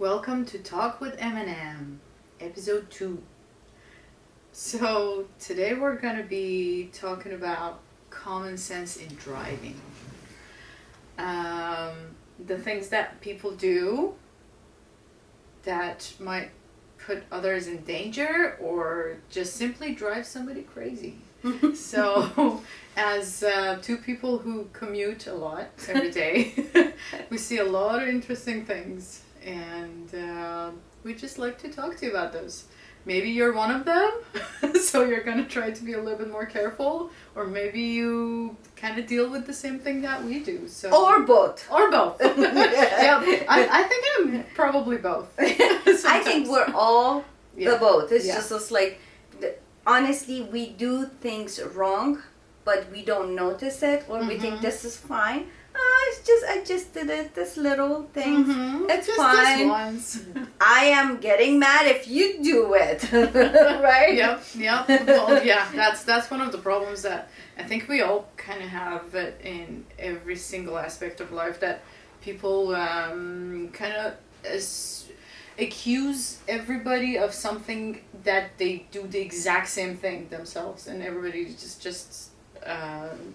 welcome to Talk with Eminem, episode 2. So, today we're going to be talking about common sense in driving. The things that people do that might put others in danger or just simply drive somebody crazy. So, as two people who commute a lot every day, we see a lot of interesting things, and we just like to talk to you about those. Maybe you're one of them, so you're going to try to be a little bit more careful, or maybe you kind of deal with the same thing that we do. So Or both. Or both. Yeah, I think I'm probably both. I think we're all the both. It's just us like, honestly, we do things wrong, but we don't notice it, or we think this is fine. I just did it, this little thing. It's just fine. This once. I am getting mad if you do it. Right? Yep. Well, yeah, that's one of the problems that I think we all kind of have in every single aspect of life, that people kind of accuse everybody of something that they do the exact same thing themselves, and everybody's just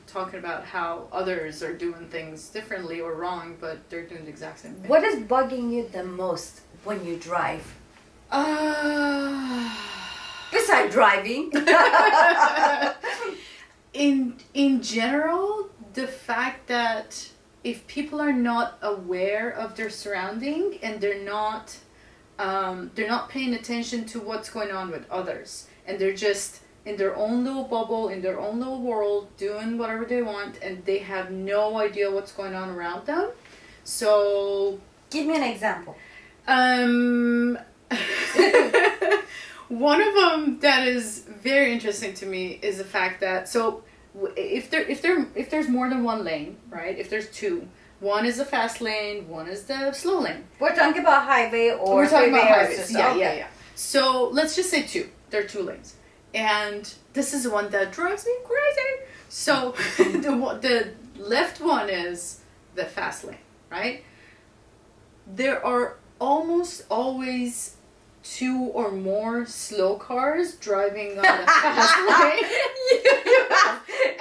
talking about how others are doing things differently or wrong, but they're doing the exact same thing. What is bugging you the most when you drive? Besides driving. In general, the fact that if people are not aware of their surrounding and they're not paying attention to what's going on with others, and they're just in their own little bubble, in their own little world, doing whatever they want, and they have no idea what's going on around them. So, give me an example. One of them that is very interesting to me is the fact that, so if there's more than one lane, right? If there's two, one is the fast lane, one is the slow lane. We're talking about highway or we're talking about highways. Yeah. So let's just say two. There are two lanes, and this is the one that drives me crazy. So the left one is the fast lane, right? There are almost always two or more slow cars driving on the fast lane.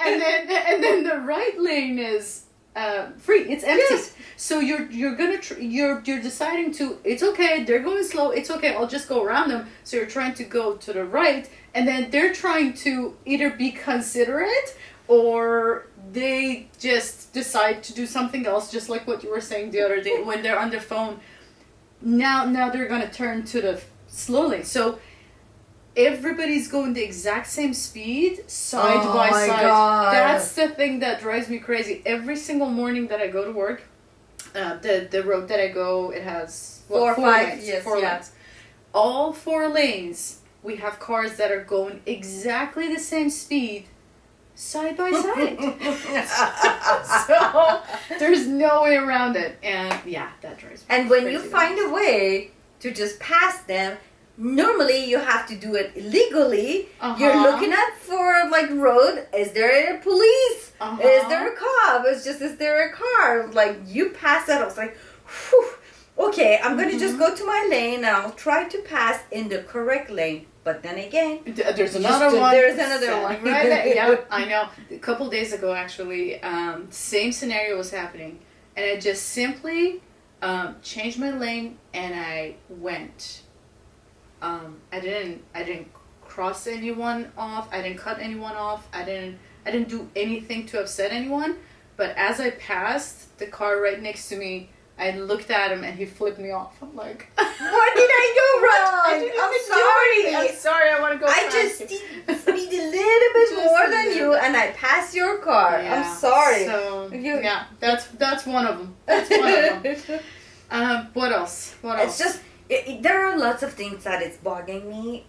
and then the right lane is free. It's empty. Yes. So you're gonna you're deciding to, it's okay, they're going slow, it's okay, I'll just go around them. So you're trying to go to the right, and then they're trying to either be considerate, or they just decide to do something else, just like what you were saying the other day when they're on their phone. Now they're gonna turn to the slow lane. So everybody's going the exact same speed, side by side. God. That's the thing that drives me crazy. Every single morning that I go to work, the road that I go, it has four lanes. Lanes. All 4 lanes, we have cars that are going exactly the same speed, side by side. So there's no way around it, and yeah, that drives me And when crazy. you find a way to just pass them, normally you have to do it illegally. You're looking at for like road. Is there a police? Is there a cop? Is there a car? Like, you pass that. I was like, whew, okay, I'm going to just go to my lane and I'll try to pass in the correct lane. But then again, there's another one. There's another one. Right there. Yeah, I know. A couple days ago, actually, same scenario was happening, and I just simply changed my lane and I went. I didn't cross anyone off. I didn't cut anyone off. I didn't do anything to upset anyone. But as I passed the car right next to me, I looked at him and he flipped me off. I'm like, what did I do wrong? I'm sorry. I want to go. I just speed a little bit more than you, and I passed your car. Yeah. I'm sorry. So yeah, that's one of them. That's one of them. What else? It's just there are lots of things that it's bugging me.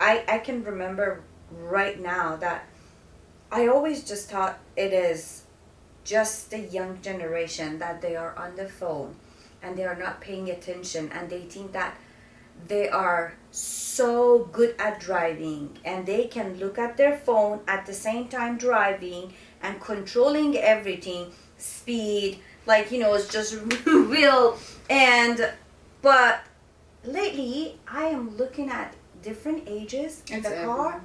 I can remember right now that I always just thought it is just the young generation, that they are on the phone and they are not paying attention, and they think that they are so good at driving and they can look at their phone at the same time driving and controlling everything, speed, like, it's just real. And But lately, I am looking at different ages in It's the car, everyone.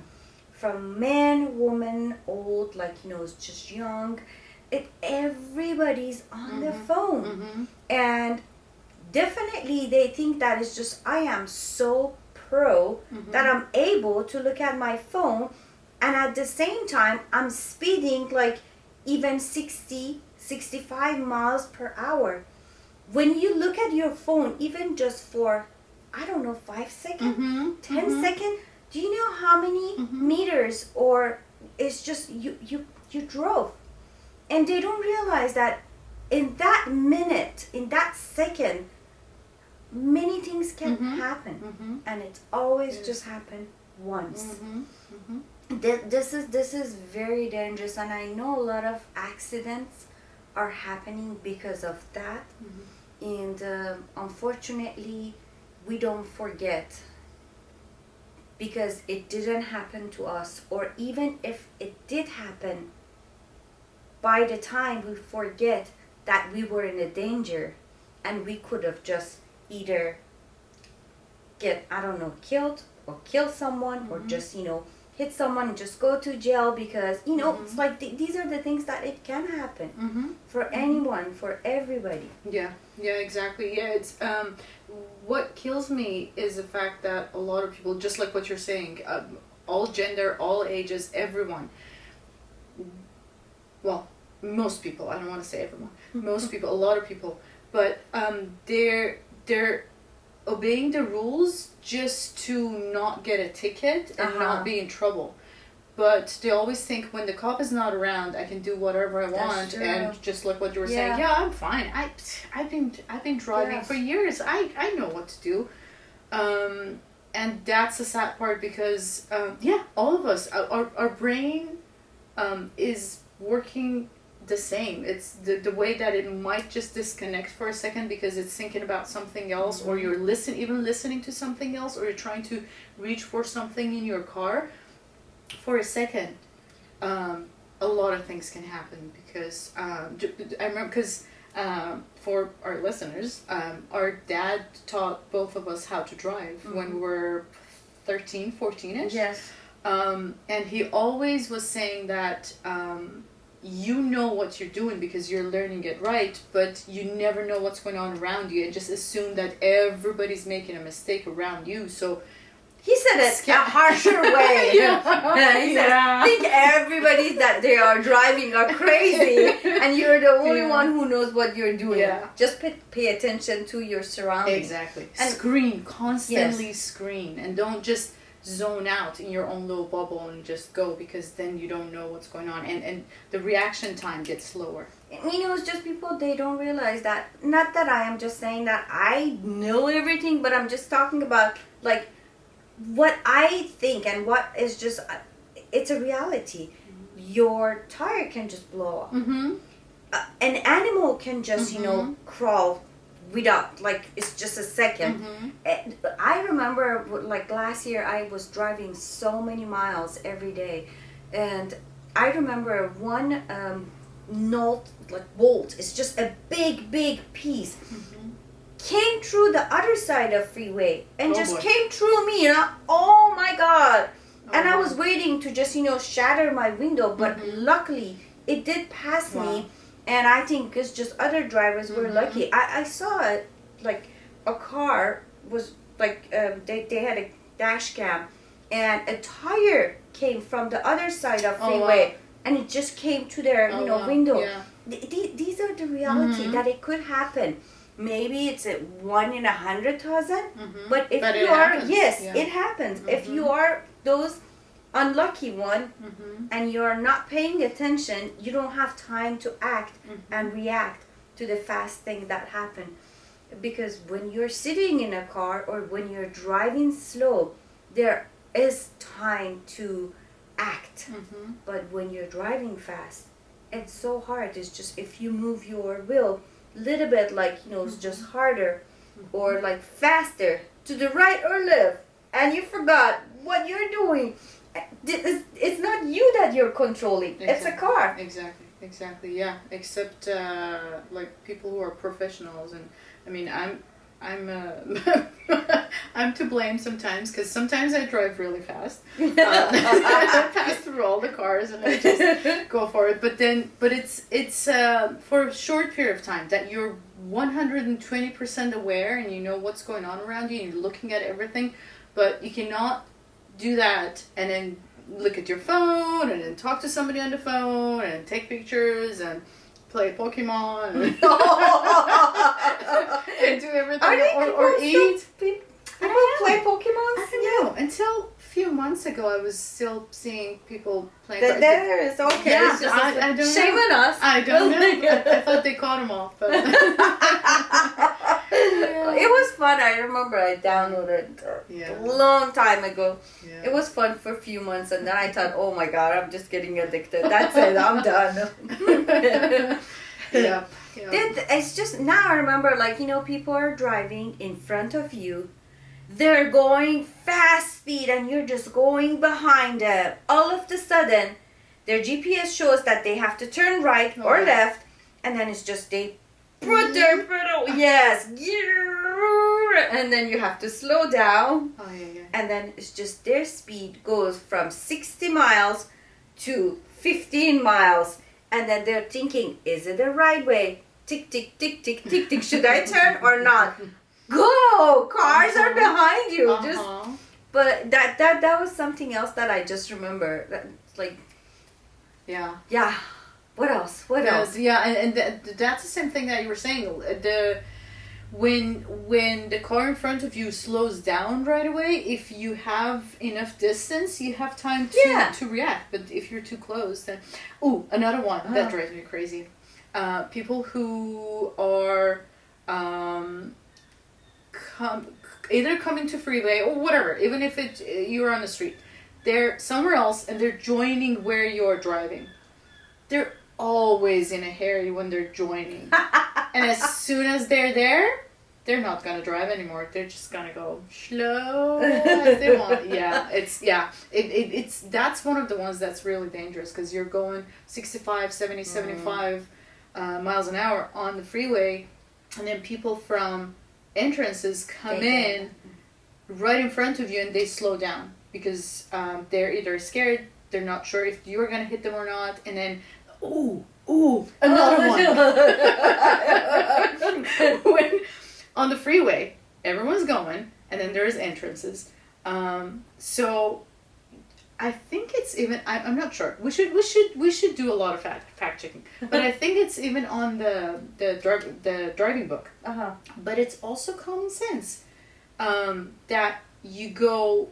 from men, woman, old, like it's just young. Everybody's on their phone, Mm-hmm. and definitely they think that it's just I am so pro that I'm able to look at my phone, and at the same time I'm speeding like even 60, 65 miles per hour. When you look at your phone, even just for, I don't know, 5 seconds, Mm-hmm. 10 seconds, do you know how many meters, or it's just you drove? And they don't realize that in that minute, in that second, many things can happen. Mm-hmm. And it's always just happened once. Mm-hmm. Mm-hmm. This is very dangerous, and I know a lot of accidents are happening because of that. And unfortunately, we don't forget, because it didn't happen to us, or even if it did happen, by the time we forget that we were in a danger, and we could have just either get, I don't know, killed or kill someone, or just hit someone and just go to jail, because it's like these are the things that it can happen for anyone, for everybody. Yeah, exactly. Yeah, it's what kills me is the fact that a lot of people, just like what you're saying, all gender, all ages, everyone. Well, most people. I don't want to say everyone. Most people, a lot of people, but they're obeying the rules just to not get a ticket and not be in trouble. But they always think, when the cop is not around, I can do whatever I want. true. And just like what you were saying, I'm fine. I've been driving for years. I know what to do. And that's the sad part, because all of us, our brain is working the same. It's the way that it might just disconnect for a second because it's thinking about something else, or you're listening to something else, or you're trying to reach for something in your car. For a second, a lot of things can happen, because I remember, because for our listeners, our dad taught both of us how to drive when we were 13, 14-ish. Yes. And he always was saying that you know what you're doing because you're learning it right, but you never know what's going on around you, and just assume that everybody's making a mistake around you. So he said it a harsher way. He said, think everybody that they are driving are crazy, and you're the only one who knows what you're doing. Yeah. Just pay attention to your surroundings. Exactly. And Constantly screen, and don't just zone out in your own little bubble and just go, because then you don't know what's going on, and the reaction time gets slower. It's just people, they don't realize that. Not that I am just saying that I know everything, but I'm just talking about like what I think, and what is just, it's a reality. Your tire can just blow up. An animal can just, crawl without, like, it's just a second. I remember, like, last year I was driving so many miles every day, and I remember one bolt, it's just a big piece, came through the other side of freeway and came through me, oh my god. And I was waiting to just shatter my window, but luckily it did pass me. And I think it's just other drivers were lucky. I saw it, like a car was like they had a dash cam, and a tire came from the other side of freeway, and it just came to their window. These are the reality that it could happen. Maybe it's a 1 in 100,000, but if you are, it happens. If you are those unlucky one, and you are not paying attention, you don't have time to act and react to the fast thing that happened. Because when you're sitting in a car, or when you're driving slow, there is time to act. But when you're driving fast, it's so hard. It's just, if you move your wheel little bit, like it's just harder, or like faster to the right or left, and you forgot what you're doing, it's not you that you're controlling. It's a car. Exactly. Yeah. Except like people who are professionals, and I mean, I'm to blame sometimes because sometimes I drive really fast. I pass through all the cars and I just go for it. But it's for a short period of time that you're 120% aware and you know what's going on around you and you're looking at everything, but you cannot do that and then look at your phone and then talk to somebody on the phone and take pictures and play Pokemon and, and do everything or eat. People play Pokemon? I don't know. Until a few months ago, I was still seeing people playing. There is okay. Yeah, it's just I don't shame know. on us. I don't know. I thought they caught them all. But It was fun. I remember I downloaded a long time ago. Yeah. It was fun for a few months, and then I thought, oh my god, I'm just getting addicted. That's it. I'm done. Yeah. It's just now I remember, like, you know, people are driving in front of you. They're going fast speed and you're just going behind them. All of a sudden, their GPS shows that they have to turn right or left, and then it's just they put their pedal, yes, and then you have to slow down. Oh, yeah. And then it's just their speed goes from 60 miles to 15 miles. And then they're thinking, is it the right way? Tick, tick, tick, tick, tick, tick. Should I turn or not? Go! Cars are behind you. But that was something else that I just remember. Like, yeah. What else? What else? Yeah, and that's the same thing that you were saying. When the car in front of you slows down right away, if you have enough distance, you have time to react. But if you're too close, then another one that drives me crazy. People who are either coming to freeway or whatever, even if you're on the street, they're somewhere else and they're joining where you're driving. They're always in a hurry when they're joining. And as soon as they're there, they're not gonna drive anymore. They're just gonna go slow as they want. It's that's one of the ones that's really dangerous because you're going 65, 70, 75 miles an hour on the freeway, and then people from entrances come in right in front of you and they slow down because they're either scared, they're not sure if you're gonna hit them or not, and then another one. When on the freeway, everyone's going, and then there's entrances. So I think it's even. I'm not sure. We should do a lot of fact checking. But I think it's even on the driving book. But it's also common sense that you go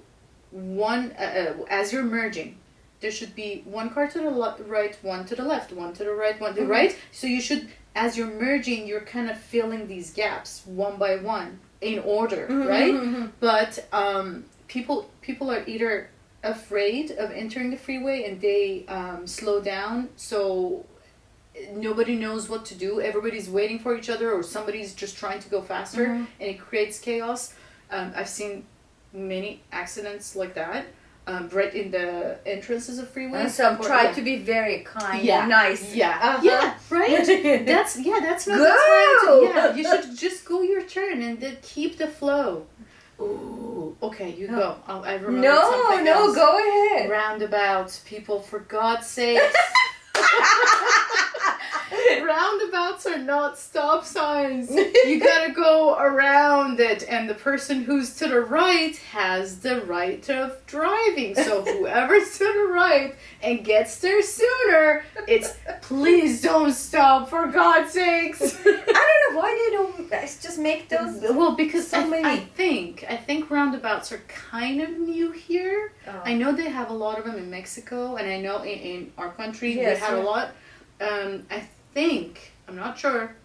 one as you're merging. There should be one car to the right, one to the left, one to the right, one to the right. So you should, as you're merging, you're kind of filling these gaps one by one in order, right? But people are either afraid of entering the freeway and they slow down, so nobody knows what to do. Everybody's waiting for each other, or somebody's just trying to go faster, and it creates chaos. I've seen many accidents like that. Right in the entrances of freeways. And some try to be very kind and nice. Yeah, right? That's not the time to, you should just go your turn and then keep the flow. Ooh, okay, you go. I remember something else. Go ahead. Roundabouts, people, for God's sake. Roundabouts are not stop signs. You gotta go around it, and the person who's to the right has the right of driving. So whoever's to the right and gets there sooner, it's please don't stop, for God's sakes. I don't know why they don't just make those. Well, because I think roundabouts are kind of new here. I know they have a lot of them in Mexico, and I know in our country we have a lot. I think, I'm not sure,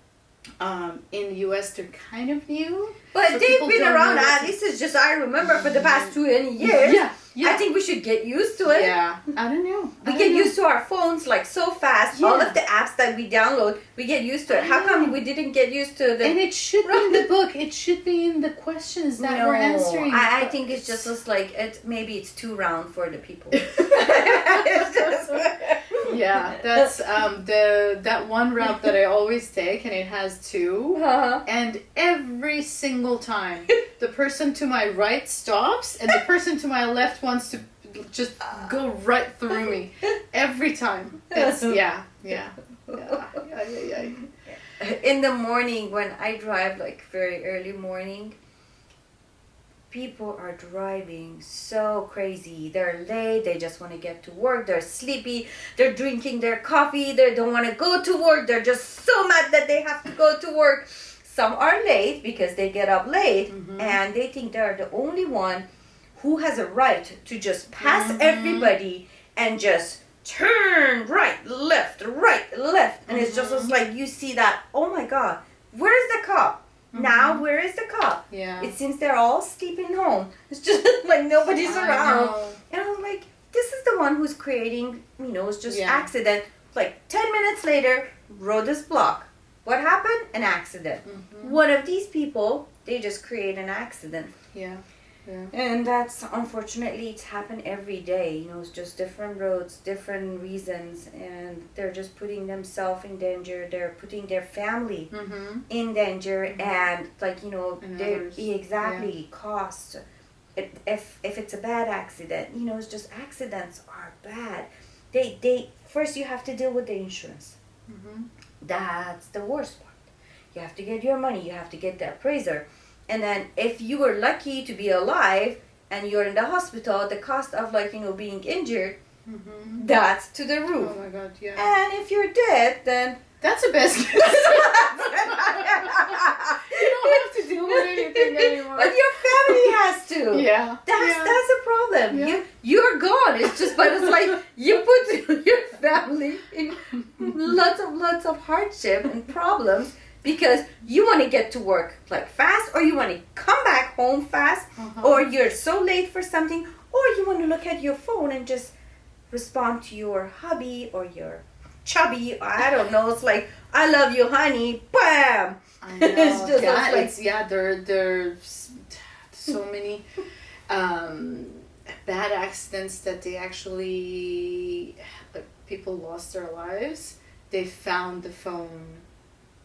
in the US they're kind of new. But so they've been around, this is just, I remember, for the past 20 years. I think we should get used to it. Yeah, I don't know. We get used to our phones like so fast. All of the apps that we download, we get used to it. How come we didn't get used to the... And it should be in the book. It should be in the questions that we're answering. I think it's just like, maybe it's too round for the people. Yeah, that's that one route that I always take, and it has two. Uh-huh. And every single time, the person to my right stops, and the person to my left wants to just go right through me. Every time. It's yeah. In the morning when I drive, like very early morning, people are driving so crazy. They're late, they just want to get to work, they're sleepy, they're drinking their coffee, they don't want to go to work, they're just so mad that they have to go to work. Some are late because they get up late, and they think they're the only one who has a right to just pass everybody and just turn right, left, and it's just like you see that, oh my god, where's the cop? Now where is the cop? Yeah. It seems they're all sleeping home. It's just like nobody's I around. know. And I'm like, this is the one who's creating, it's just Yeah. accident. Like 10 minutes later, road is blocked. What happened? An accident. One of these people, they just create an accident. Yeah. And that's, unfortunately, it's happened every day. It's just different roads, different reasons, and they're just putting themselves in danger. They're putting their family in danger, and And they others. exactly cost. If it's a bad accident, it's just accidents are bad. They first you have to deal with the insurance. That's the worst part. You have to get your money. You have to get the appraiser. And then if you were lucky to be alive and you're in the hospital, the cost of being injured, that's to the roof. Oh my god, yeah. And if you're dead, then That's the best case. You don't have to deal with anything anymore. but your family has to. Yeah. That's a problem. Yeah. You're gone. It's just, but it's like you put your family in lots of hardship and problems because you want to get to work like fast, or you want to come back home fast, or you're so late for something, or you want to look at your phone and just respond to your hubby or your chubby. I don't know. It's like, I love you, honey. Bam. I know. It's just Yeah, there's so many bad accidents that they actually people lost their lives. They found the phone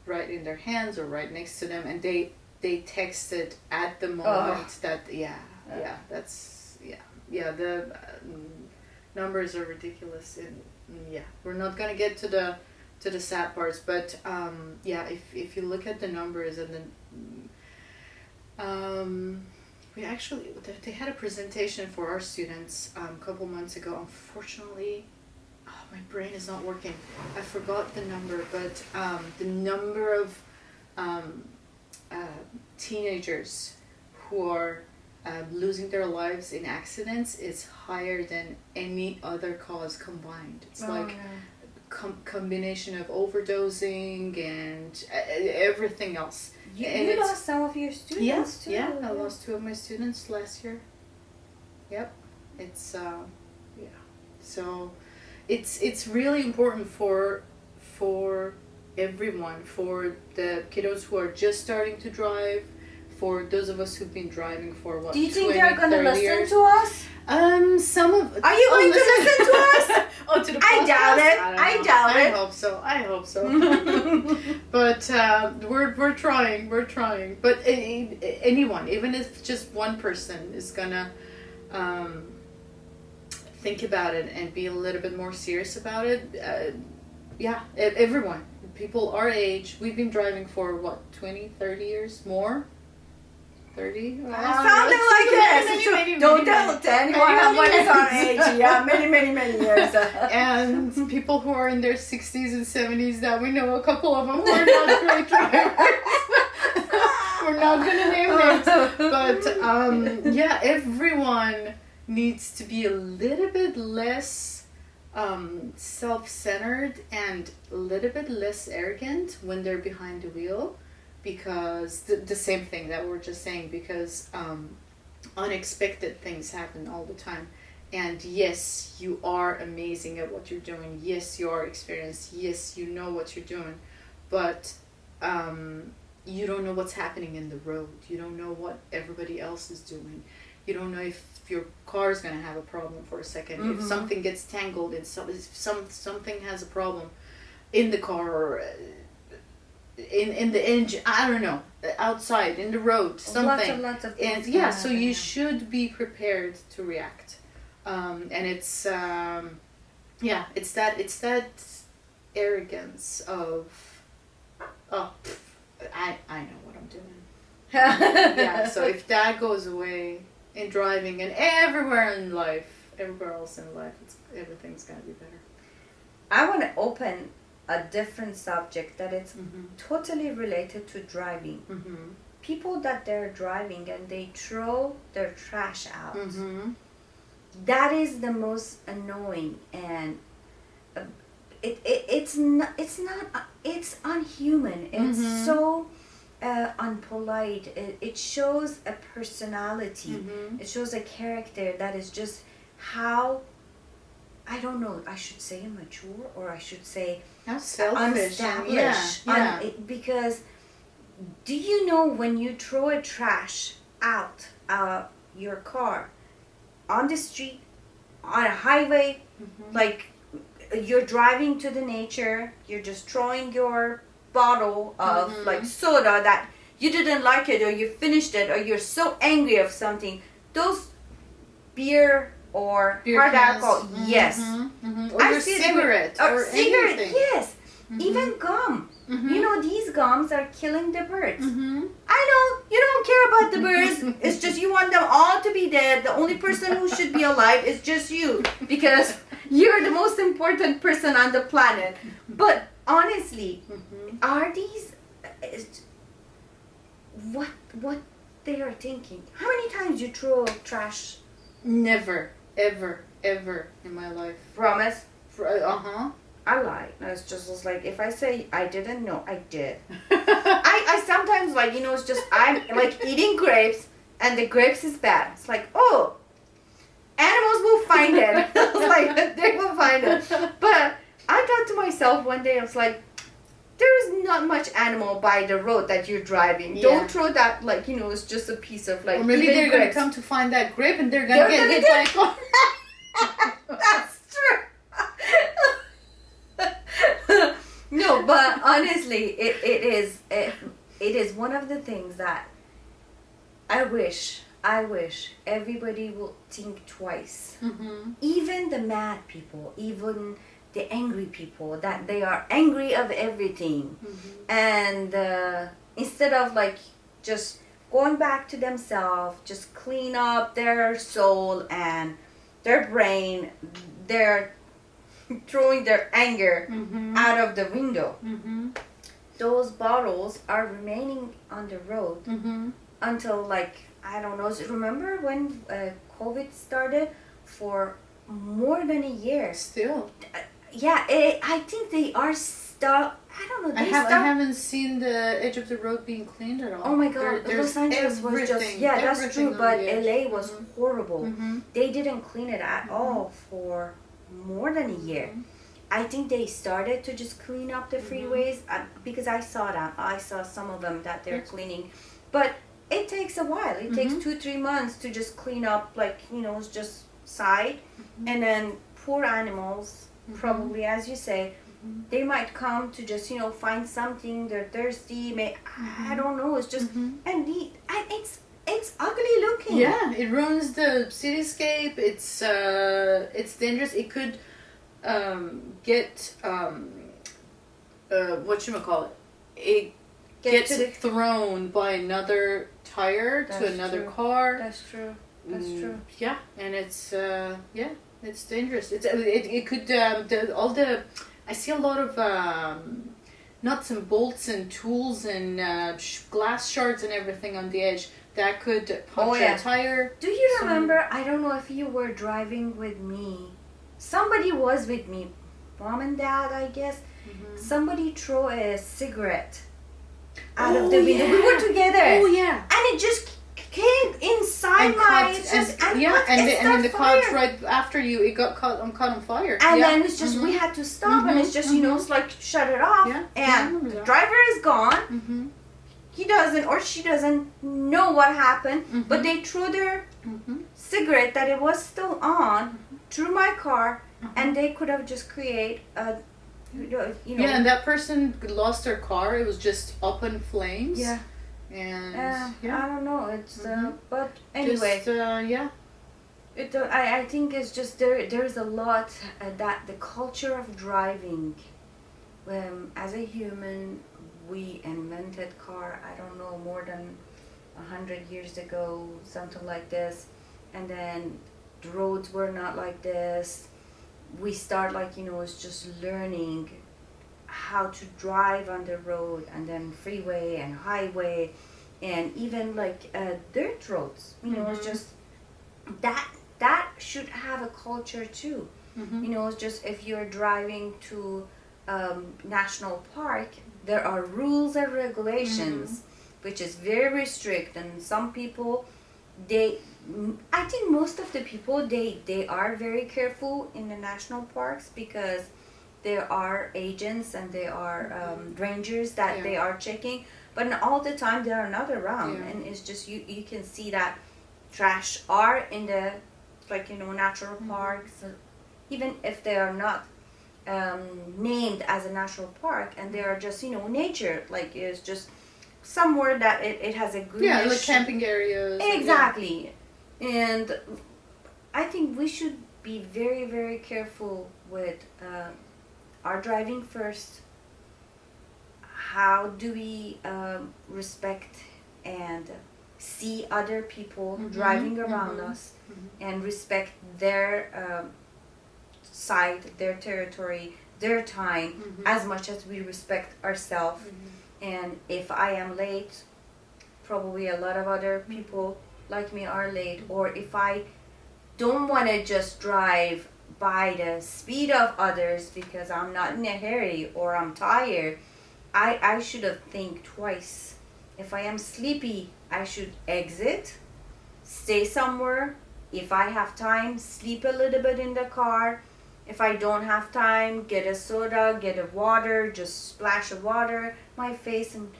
right in their hands or right next to them, and they texted at the moment that the numbers are ridiculous, and we're not gonna get to the sad parts, but if you look at the numbers and then they had a presentation for our students a couple months ago. Unfortunately, my brain is not working. I forgot the number, but the number of teenagers who are losing their lives in accidents is higher than any other cause combined. It's combination of overdosing and everything else. You lost some of your students too. Yeah, I lost 2 of my students last year. Yep, it's so it's really important for everyone, for the kiddos who are just starting to drive, for those of us who've been driving for what? Do you think 20, they're gonna 30 listen years? to us? Some of. Are you going to listen to us? To the I podcast? doubt it. don't I know. doubt it. I hope so. But we're trying. But anyone, even if just one person is gonna think about it and be a little bit more serious about it. Everyone, people our age, we've been driving for what, 20, 30 years more. 30? Something like this. Don't tell anyone is our age. Yeah, many years. And people who are in their 60s and 70s that we know, a couple of them who are not great drivers. We're not going to name names. But everyone needs to be a little bit less self-centered and a little bit less arrogant when they're behind the wheel. Because the same thing that we're just saying, because unexpected things happen all the time. And yes, you are amazing at what you're doing. Yes, you are experienced. Yes, you know what you're doing. But you don't know what's happening in the road. You don't know what everybody else is doing. You don't know if your car is going to have a problem for a 2nd. If something gets tangled, if something has a problem in the car or in the engine, I don't know, outside in the road, something. Lots of things. And yeah, so you should be prepared to react. And it's it's that arrogance of, oh, I know what I'm doing. Yeah, so if that goes away in driving and everywhere else in life, everything's gonna be better. I want to open a different subject that it's totally related to driving. People that they're driving and they throw their trash out. That is the most annoying, and it's unhuman. It's so unpolite. It shows a personality. It shows a character that is just how, I don't know, I should say immature, or I should say how selfish. Unestablished. Because do you know when you throw a trash out your car on the street, on a highway, like you're driving to the nature, you're just throwing your bottle of like soda that you didn't like it, or you finished it, or you're so angry of something, those beer hard cans. alcohol, yes. Or your cigarette, or cigarette, anything. yes. Even gum. You know, these gums are killing the birds. I know you don't care about the birds. It's just you want them all to be dead. The only person who should be alive is just you, because you're the most important person on the planet. But honestly, are these what they are thinking? How many times you throw trash? Never, ever in my life. Promise? I I lie. It's just like, if I say I didn't, no, I did. I sometimes, like, you know, it's just, I'm like eating grapes and the grapes is bad. It's like, oh, animals will find it. It's like, they will find it. But I thought to myself one day, I was like, there is not much animal by the road that you're driving. Don't throw that, like, you know, it's just a piece of, like, or maybe they're going to come to find that grape and they're going to get hit by a car. That's true. No, but honestly, it is one of the things that I wish everybody will think twice. Even the mad people, even the angry people, that they are angry of everything. And instead of like just going back to themselves, just clean up their soul and their brain, they're throwing their anger out of the window. Those bottles are remaining on the road until, like, I don't know, remember when COVID started? For more than a year. Still. Yeah, I think they are stuck. I don't know. I haven't seen the edge of the road being cleaned at all. Oh my God, Los Angeles was just, that's true, but LA was horrible. They didn't clean it at all for more than a year. I think they started to just clean up the freeways because I saw some of them that they're cleaning, but it takes a while. It takes 2-3 months to just clean up, like, you know, it's just side, and then poor animals, probably, as you say, they might come to just, you know, find something, they're thirsty, I don't know, it's just, and it's ugly looking. Yeah, it ruins the cityscape. It's dangerous. It could get whatchamacallit. It gets thrown by another tire to another car. That's true. That's true. Yeah, and it's it's dangerous. It could I see a lot of nuts and bolts and tools and glass shards and everything on the edge that could puncture a tire. Do you remember? I don't know if you were driving with me. Somebody was with me, mom and dad, I guess. Somebody threw a cigarette out of the window. We were together. Oh yeah. And it just came inside my chest and then the car right after you, it got caught on fire. And then it's just we had to stop, and it's just you know, it's like shut it off. And the driver is gone. He doesn't or she doesn't know what happened, but they threw their cigarette that it was still on through my car, and they could have just create a, Yeah, and that person lost their car. It was just up in flames. Yeah. And I don't know. It's but anyway. Just, yeah. I think it's just there's a lot that the culture of driving. As a human, we invented car. I don't know, more than 100 years ago, something like this, and then the roads were not like this. We start it's just learning how to drive on the road, and then freeway and highway, and even dirt roads. It's just that should have a culture too. It's just if you're driving to national park, there are rules and regulations, which is very strict, and some people, I think most of the people, they are very careful in the national parks, because there are agents and there are rangers that they are checking, but all the time they are not around, and it's just you can see that trash are in the natural parks, even if they are not named as a national park, and they are just nature, it's just somewhere that it has a greenish, like camping areas. Exactly. And I think we should be very, very careful with our driving first. How do we respect and see other people driving around us, and respect their side, their territory, their time, as much as we respect ourselves. And if I am late, probably a lot of other people like me are late. Or if I don't want to just drive by the speed of others because I'm not in a hurry or I'm tired, I should have think twice. If I am sleepy, I should exit, stay somewhere. If I have time, sleep a little bit in the car. If I don't have time, get a soda, get a water, just splash of water my face and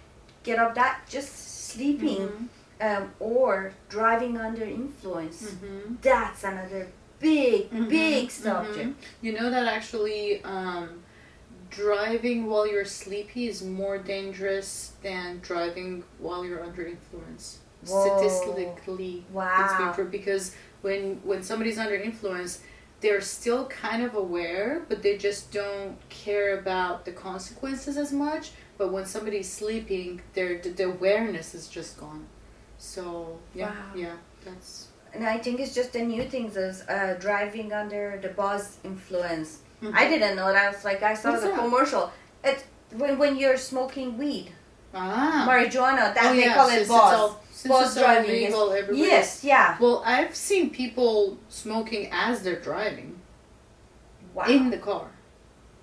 get up. That just sleeping or driving under influence. That's another big subject. You know that actually driving while you're sleepy is more dangerous than driving while you're under influence. Whoa. Statistically, Wow. it's been proved, because when somebody's under influence, they're still kind of aware, but they just don't care about the consequences as much. But when somebody's sleeping, the awareness is just gone. So that's. And I think it's just the new things is driving under the buzz influence. I didn't know that. I saw What's the that? commercial. It's when you're smoking weed, Ah. marijuana. They call it buzz. Buzz driving. Legal everywhere. Yes, yeah. Well, I've seen people smoking as they're driving. Wow. In the car.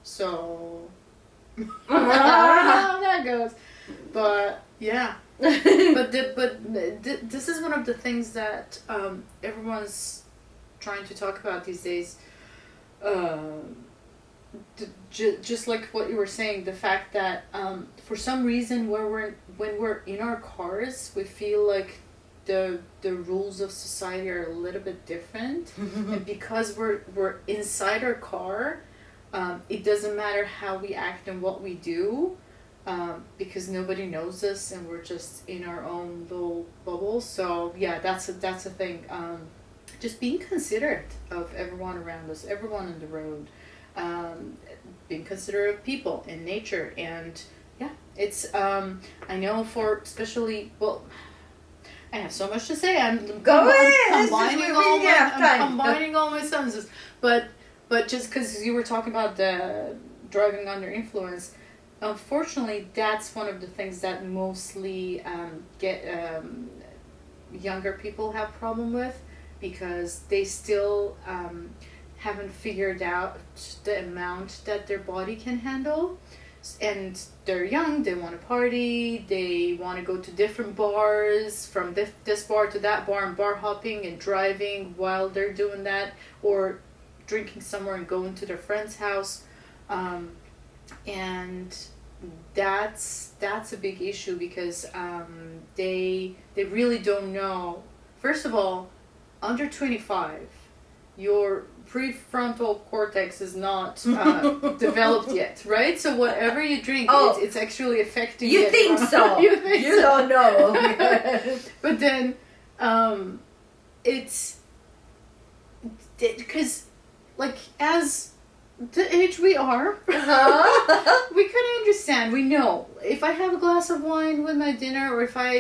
So I don't know how that goes. But yeah. but this is one of the things that everyone's trying to talk about these days. Just like what you were saying, the fact that for some reason when we're in our cars, we feel like the rules of society are a little bit different, and because we're inside our car, it doesn't matter how we act and what we do, because nobody knows us and we're just in our own little bubble. So yeah, that's a thing. Just being considerate of everyone around us, everyone on the road. Being considerate of people and nature, and yeah, it's I know for especially, well, I have so much to say. I'm combining all my sentences, but just because you were talking about the driving under influence, unfortunately, that's one of the things that mostly younger people have problem with, because they still haven't figured out the amount that their body can handle, and they're young, they want to party, they want to go to different bars, from this bar to that bar, and bar hopping and driving while they're doing that, or drinking somewhere and going to their friend's house, and that's a big issue, because they really don't know, first of all, under 25, your prefrontal cortex is not developed yet, right? So whatever you drink, it's actually affecting you. Think so. You don't know. But then it's because, like, as the age we are, we kind of understand. We know if I have a glass of wine with my dinner, or if I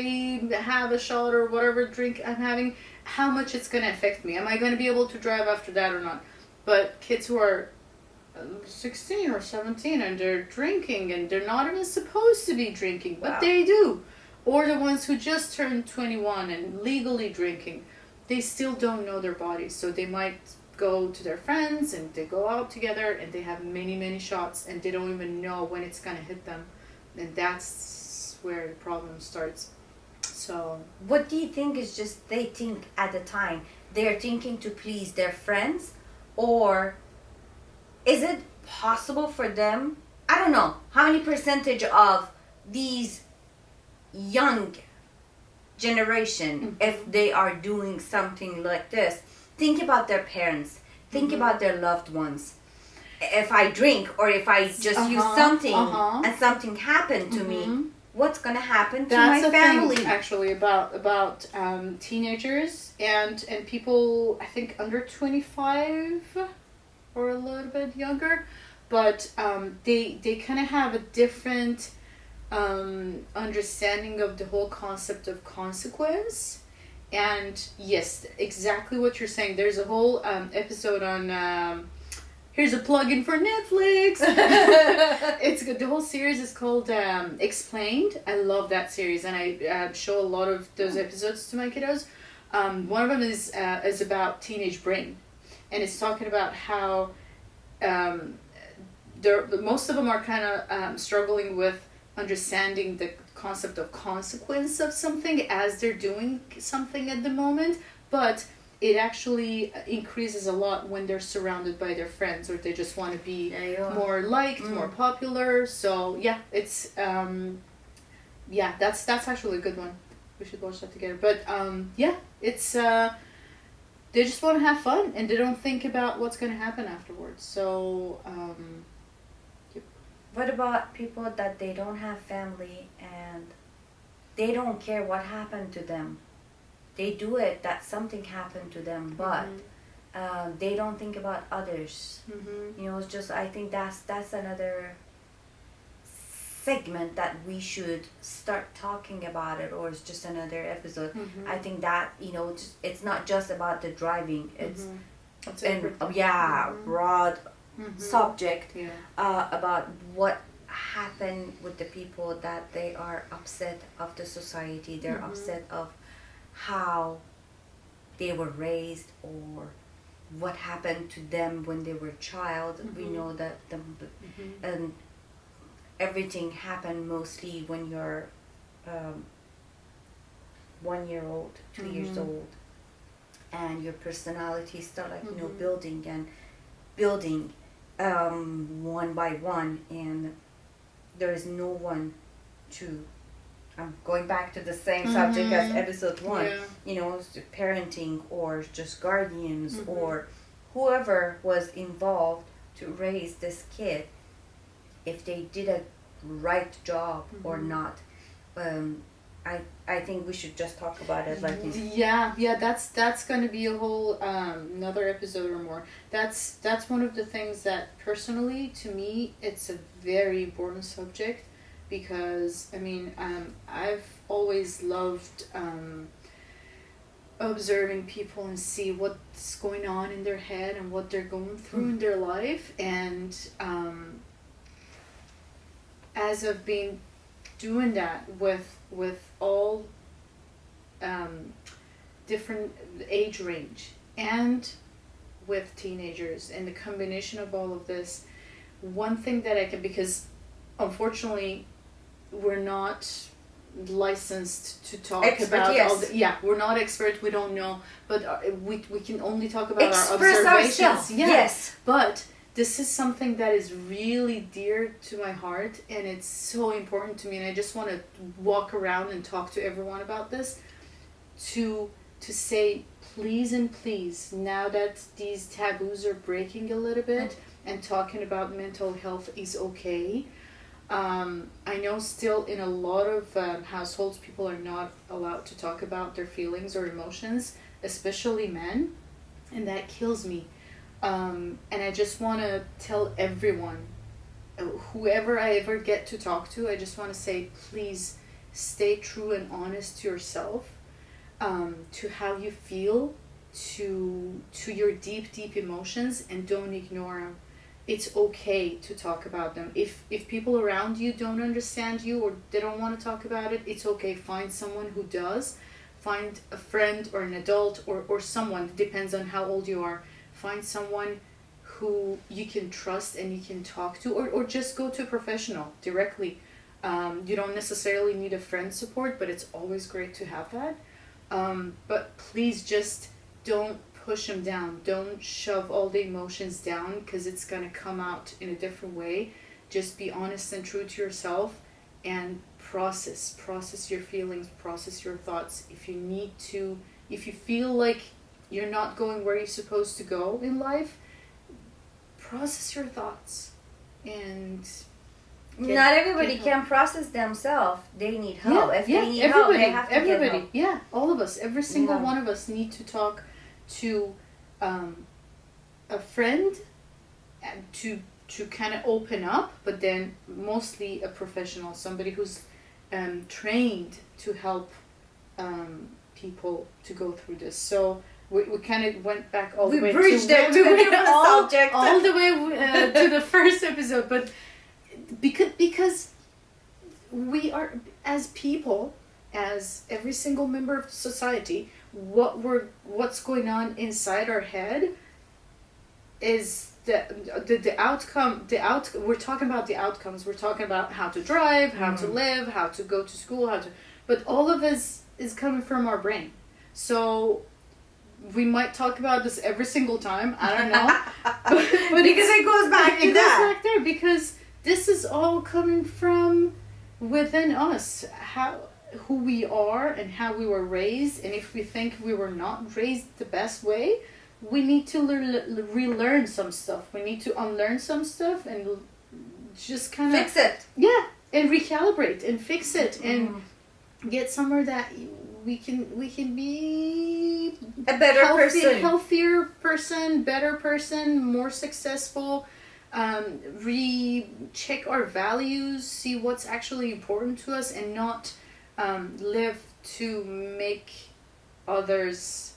have a shot or whatever drink I'm having, how much it's going to affect me. Am I going to be able to drive after that or not? But kids who are 16 or 17 and they're drinking, and they're not even supposed to be drinking, but they do. Or the ones who just turned 21 and legally drinking, they still don't know their bodies. So they might go to their friends and they go out together and they have many, many shots and they don't even know when it's going to hit them. And that's where the problem starts. So what do you think is just they think at the time? They're thinking to please their friends? Or is it possible for them? I don't know. How many percentage of these young generation, if they are doing something like this, think about their parents, think about their loved ones. If I drink, or if I just use something and something happened to me, what's gonna happen to my family? Thing, actually, about teenagers and people, I think under 25 or a little bit younger, but they kind of have a different understanding of the whole concept of consequence. And yes, exactly what you're saying. There's a whole episode on here's a plug-in for Netflix. It's good. The whole series is called Explained. I love that series, and I show a lot of those episodes to my kiddos. One of them is about teenage brain, and it's talking about how most of them are kind of struggling with understanding the concept of consequence of something as they're doing something at the moment, but it actually increases a lot when they're surrounded by their friends, or they just want to be more liked, more popular. So yeah, it's that's actually a good one. We should watch that together. But it's they just want to have fun and they don't think about what's going to happen afterwards. So what about people that they don't have family and they don't care what happened to them? They do it that something happened to them, but they don't think about others. You know, it's just, I think that's another segment that we should start talking about it, or it's just another episode. I think that, you know, it's not just about the driving. It's broad subject about what happened with the people, that they are upset of the society. They're upset of how they were raised, or what happened to them when they were a child. We know that and everything happened mostly when you're 1 year old, 2 years old, and your personality start building one by one, and there is no one to. I'm going back to the same subject as episode 1. You know, parenting, or just guardians, or whoever was involved to raise this kid, if they did a right job or not. I think we should just talk about it. That's going to be a whole another episode or more. That's one of the things that personally, to me, it's a very important subject. Because, I mean, I've always loved observing people and see what's going on in their head and what they're going through in their life. And as I've been doing that with all different age range and with teenagers, and the combination of all of this, one thing that I can, because unfortunately, we're not licensed to talk about all the, we're not experts, we don't know, but we can only talk about our observations. Yes, but this is something that is really dear to my heart, and it's so important to me, and I just want to walk around and talk to everyone about this, to to say please and please, now that these taboos are breaking a little bit and talking about mental health is okay. I know still in a lot of households, people are not allowed to talk about their feelings or emotions, especially men, and that kills me. And I just want to tell everyone, whoever I ever get to talk to, I just want to say, please stay true and honest to yourself, to how you feel, to your deep emotions, and don't ignore them. It's okay to talk about them. If people around you don't understand you or they don't want to talk about it, it's okay. Find someone who does. Find a friend or an adult or someone, depends on how old you are. Find someone who you can trust and you can talk to, or just go to a professional directly. You don't necessarily need a friend support, but it's always great to have that. But please just don't push them down. Don't shove all the emotions down, because it's going to come out in a different way. Just be honest and true to yourself and process your feelings, process your thoughts. If you feel like you're not going where you're supposed to go in life, process your thoughts. And not everybody can process themselves. They need help. If they need help, they have to get help. Yeah, all of us, every single one of us need to talk to a friend, to kind of open up, but then mostly a professional, somebody who's trained to help people to go through this. So we kind of went back all the way all the way to the first episode, but because we are, as people, as every single member of society, what's going on inside our head is the outcome. We're talking about the outcomes. We're talking about how to drive, how to live, how to go to school, but all of this is coming from our brain. So we might talk about this every single time. I don't know, but because it goes back to that. Goes back there, because this is all coming from within us. Who we are and how we were raised, and if we think we were not raised the best way, we need to relearn some stuff. We need to unlearn some stuff and just kind of fix it. Yeah, and recalibrate and fix it and get somewhere that we can be a better person, healthier person, better person, more successful. Recheck our values, see what's actually important to us, and not live to make others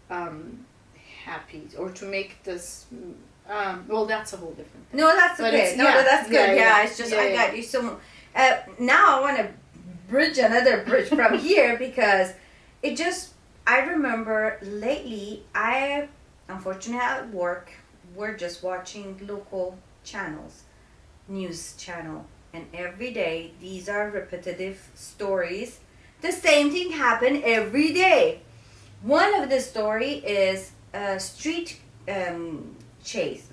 happy, or to make this well, that's a whole different thing. No, that's okay. That's good. Yeah, it's just I got you. So now I want to bridge another bridge from here, because I remember lately, I unfortunately at work, we're just watching local channels, news channel, and every day these are repetitive stories. The same thing happened every day. One of the story is a street chase,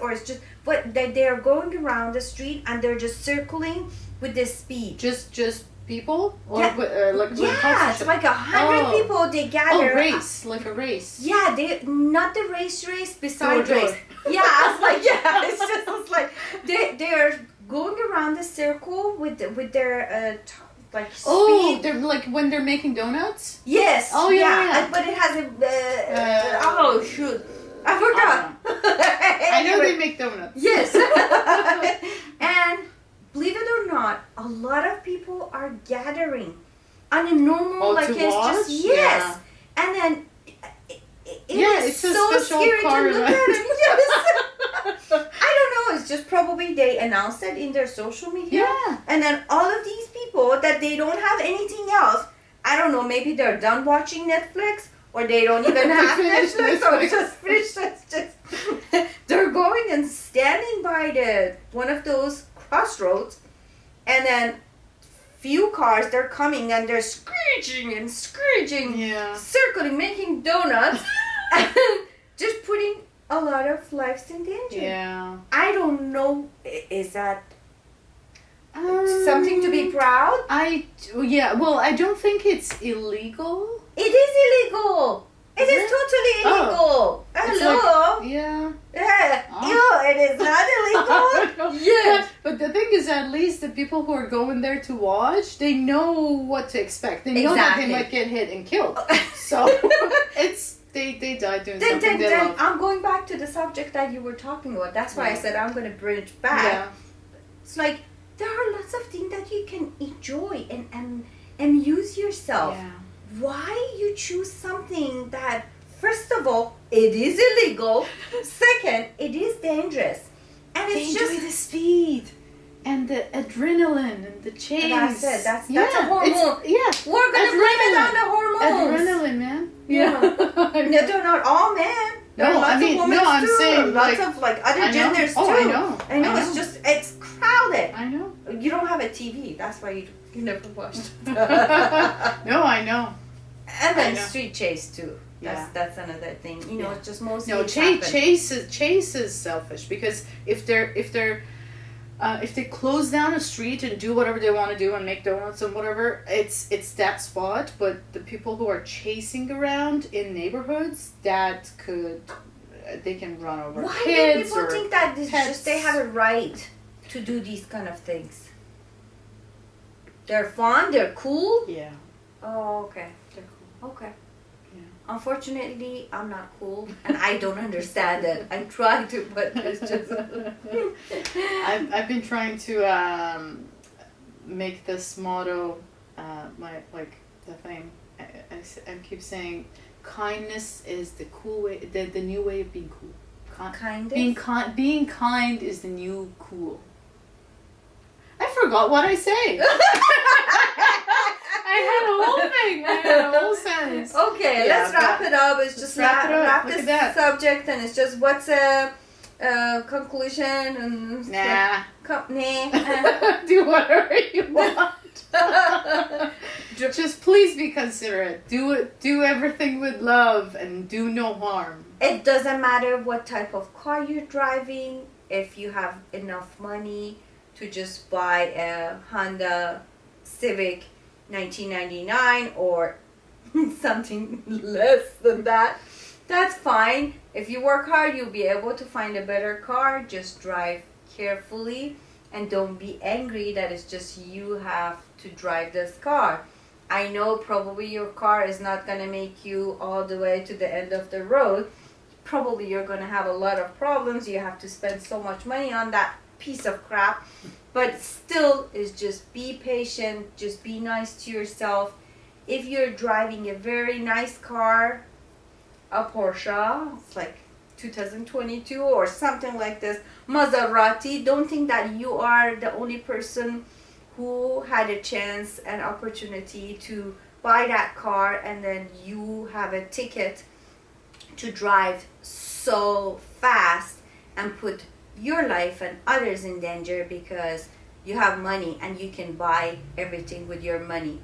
or it's just they're going around the street and they're just circling with this speed. Just people, or it's like 100 people they gather. Race, like a race. Yeah, they not the race beside race. Yeah, it's like it's like they're going around the circle with their like speed. Oh, they're like when they're making donuts. Yes. Oh yeah. But it has a oh shoot, I forgot. I know they make donuts. Yes. And believe it or not, a lot of people are gathering on a normal to it's watch? just yes, and then it's so scary to look at it. Yes. I don't know. It's just probably they announced it in their social media. Yeah. And then all of these people that they don't have anything else. I don't know. Maybe they're done watching Netflix, or they don't even have Netflix, or just finished. They're going and standing by one of those crossroads, and then few cars, they're coming and they're screeching, circling, making donuts, and just putting a lot of lives in danger. Yeah. I don't know, is that something something to be proud? Well, I don't think it's illegal. It is illegal. It is totally illegal. It's Hello. Yeah. Yeah. Ew, it is not illegal. Yes. But the thing is, at least the people who are going there to watch, they know what to expect. They know that they might get hit and killed. So they die doing something they love. I'm going back to the subject that you were talking about. That's why I said I'm going to bridge back. Yeah. It's like there are lots of things that you can enjoy and amuse yourself. Yeah. Why you choose something that, first of all, it is illegal. Second, it is dangerous, and They it's enjoy just the speed and the adrenaline and the chase. And that's it. That's a hormone. Yeah, we're gonna blame it on the hormones. Adrenaline, man. Yeah. No, they're not all men. There are lots of women I'm too. saying Lots of other genders too. I know. I know. It's crowded. I know. You don't have a TV. That's why you never watched. No, I know. And then street chase too. That's another thing. You know, it's just mostly. No, chase is selfish, because if they close down a street and do whatever they want to do and make donuts and whatever, it's that spot. But the people who are chasing around in neighborhoods, they can run over Why kids. do people think that pets. they have a right to do these kind of things? They're fun. They're cool. Yeah. Oh, okay. They're cool. Okay. Yeah. Unfortunately, I'm not cool, and I don't understand it. I try to, but it's just. I've been trying to make this motto the thing. I keep saying, kindness is the cool way, the new way of being cool. Kindness? Being kind is the new cool. I forgot what I say. I had a whole thing. I had a whole sentence. Okay, let's wrap it up. It's just wrap Look this at that. subject, and it's just what's a conclusion and Nah. Nah. Do whatever you want. Just please be considerate. Do everything with love and do no harm. It doesn't matter what type of car you're driving. If you have enough money to just buy a Honda Civic 1999 or something less than that, that's fine. If you work hard, you'll be able to find a better car. Just drive carefully and don't be angry that it's just you have to drive this car. I know probably your car is not going to make you all the way to the end of the road. Probably you're going to have a lot of problems. You have to spend so much money on that piece of crap. But still, is just be patient. Just be nice to yourself. If you're driving a very nice car, a Porsche, it's like 2022 or something like this, Maserati, don't think that you are the only person who had a chance and opportunity to buy that car, and then you have a ticket to drive so fast and put your life and others in danger because you have money and you can buy everything with your money.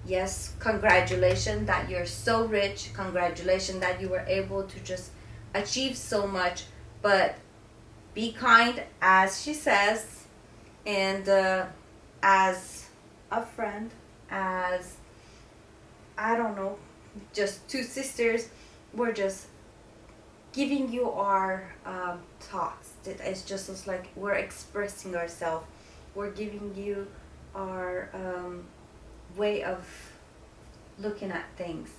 Yes, congratulations that you're so rich. Congratulations that you were able to just achieve so much. But be kind, as she says, and as a friend, as, I don't know, just two sisters, we're just giving you our thoughts. It's just like we're expressing ourselves. We're giving you our way of looking at things.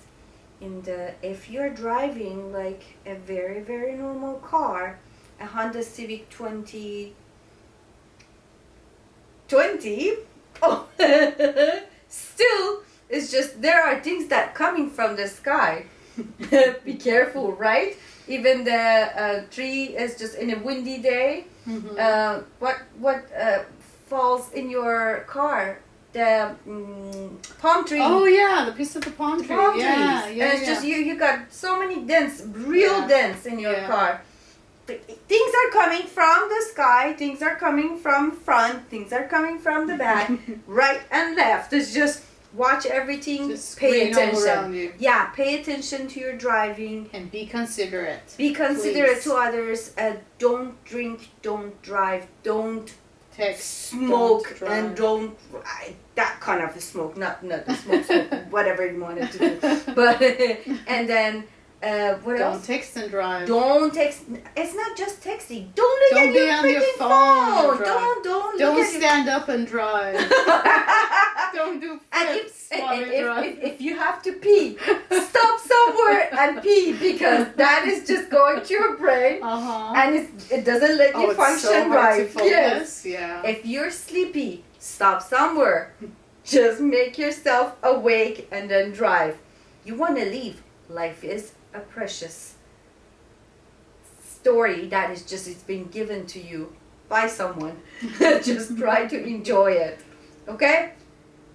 And if you're driving like a very, very normal car, a Honda Civic 2020, oh, still, it's just there are things that coming from the sky. Be careful, right? Even the tree is just in a windy day. Mm-hmm. What falls in your car? The palm tree. Oh yeah, the piece of the palm tree. Palm Yeah, trees. yeah, And it's just you got so many dents, real dents in your car. Things are coming from the sky. Things are coming from front. Things are coming from the back, right and left. It's just watch everything. Just pay screen all around attention. you. Yeah, pay attention to your driving. And be considerate. Be considerate Please. to others. Don't drink. Don't drive. Don't Text, smoke don't and don't that kind of a smoke, not the smoke, whatever you wanted to do. But and then what Don't else? text and drive. Don't text. It's not just texting. Don't look Don't at be your on your freaking phone and drive. Don't look Don't at stand up and drive. your. Don't do And flips while you drive. if you have to pee, stop somewhere and pee, because that is just going to your brain and it doesn't let you it's function so hard right. to focus. Yes. Yeah. If you're sleepy, stop somewhere. Just make yourself awake and then drive. You want to leave. Life is a precious story that is just, it's been given to you by someone. Just try to enjoy it. Okay?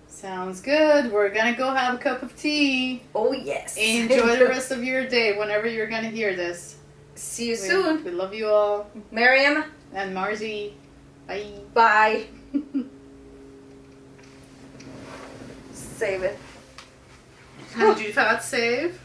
Sounds good. We're gonna go have a cup of tea. Oh yes. Enjoy the rest of your day whenever you're gonna hear this. See you soon. We love you all. Miriam. And Marzi. Bye. Bye. Save it. Did you fat save?